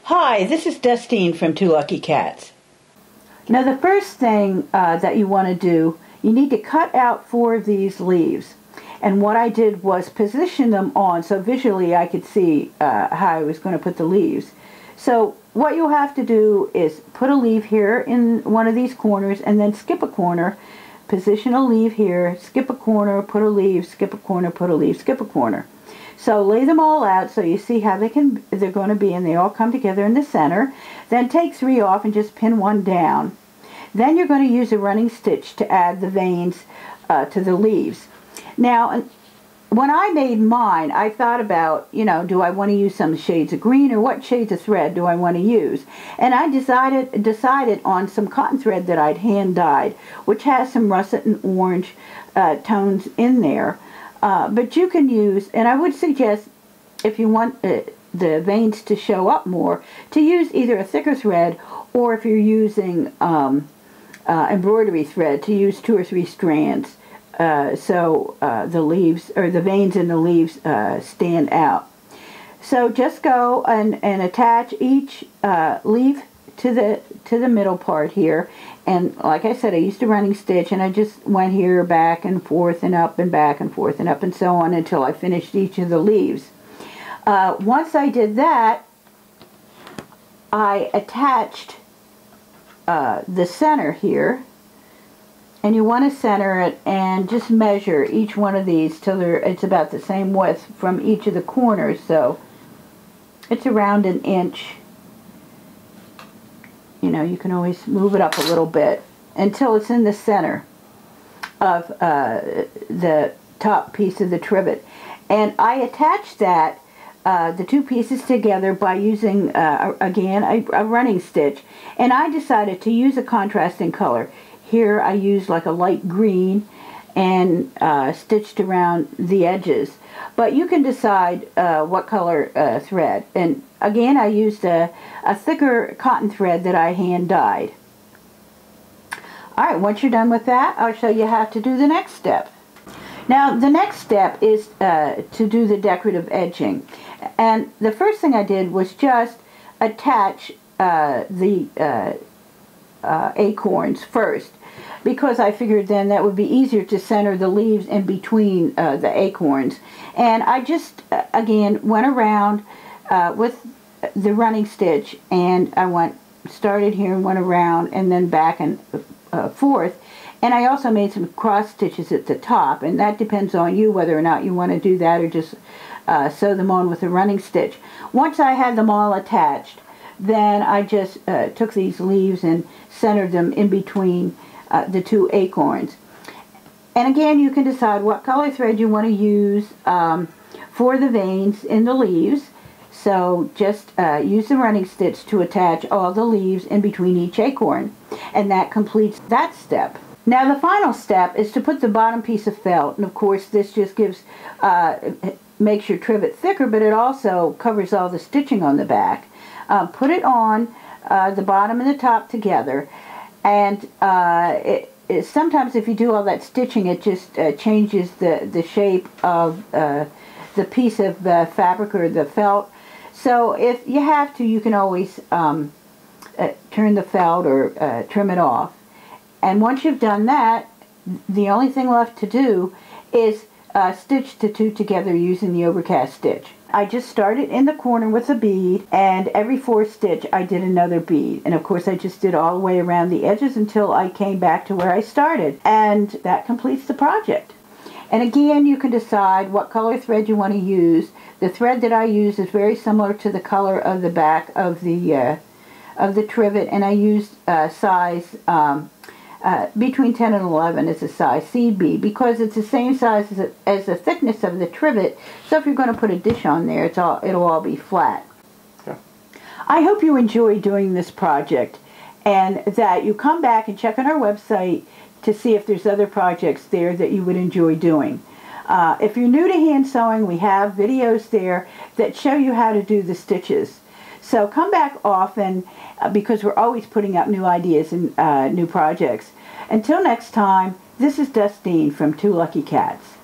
Hi, this is Dustine from Two Lucky Cats. Now the first thing that you want to do, you need to cut out 4 of these leaves. And what I did was position them on so visually I could see how I was going to put the leaves. So what you'll have to do is put a leaf here in one of these corners and then skip a corner, position a leaf here, skip a corner, put a leaf, skip a corner, put a leaf, skip a corner. So lay them all out so you see how they're going to be, and they all come together in the center. Then take 3 off and just pin 1 down. Then you're going to use a running stitch to add the veins to the leaves. Now, when I made mine, I thought about, do I want to use some shades of green or what shades of thread do I want to use? And I decided on some cotton thread that I'd hand dyed, which has some russet and orange tones in there. But you can use, and I would suggest, if you want the veins to show up more, to use either a thicker thread, or if you're using embroidery thread, to use 2 or 3 strands, so the leaves, or the veins in the leaves, stand out. So just go and attach each leaf to the middle part here. And like I said, I used a running stitch, and I just went here back and forth and up and back and forth and up and so on until I finished each of the leaves. Once I did that, I attached the center here, and you want to center it and just measure each one of these till it's about the same width from each of the corners. So it's around 1 inch. You can always move it up a little bit until it's in the center of the top piece of the trivet. And I attached that, the 2 pieces together by using, again, a running stitch. And I decided to use a contrasting color. Here I used like a light green and stitched around the edges. But you can decide what color thread. And again, I used a thicker cotton thread that I hand dyed. Alright, once you're done with that, I'll show you how to do the next step. Now, the next step is to do the decorative edging. And the first thing I did was just attach the acorns first, because I figured then that would be easier to center the leaves in between the acorns. And I just, again, went around with the running stitch, and I started here and went around and then back and forth. And I also made some cross stitches at the top, and that depends on you whether or not you want to do that or just sew them on with a running stitch. Once I had them all attached, then I just took these leaves and centered them in between the 2 acorns. And again, you can decide what color thread you want to use for the veins in the leaves. So just use the running stitch to attach all the leaves in between each acorn. And that completes that step. Now the final step is to put the bottom piece of felt. And of course this just makes your trivet thicker, but it also covers all the stitching on the back. Put it on the bottom and the top together. And sometimes if you do all that stitching, it just changes the shape of the piece of fabric or the felt. So if you have to, you can always turn the felt or trim it off. And once you've done that, the only thing left to do is stitch the 2 together using the overcast stitch. I just started in the corner with a bead, and every 4th stitch I did another bead. And of course I just did all the way around the edges until I came back to where I started. And that completes the project. And again, you can decide what color thread you want to use. The thread that I use is very similar to the color of the back of the trivet, and I used size between 10 and 11 is a size CB, because it's the same size as the thickness of the trivet. So if you're going to put a dish on there, it'll all be flat. Yeah. I hope you enjoy doing this project, and that you come back and check on our website to see if there's other projects there that you would enjoy doing. If you're new to hand sewing, we have videos there that show you how to do the stitches. So come back often, because we're always putting up new ideas and new projects. Until next time, this is Dustine from Two Lucky Cats.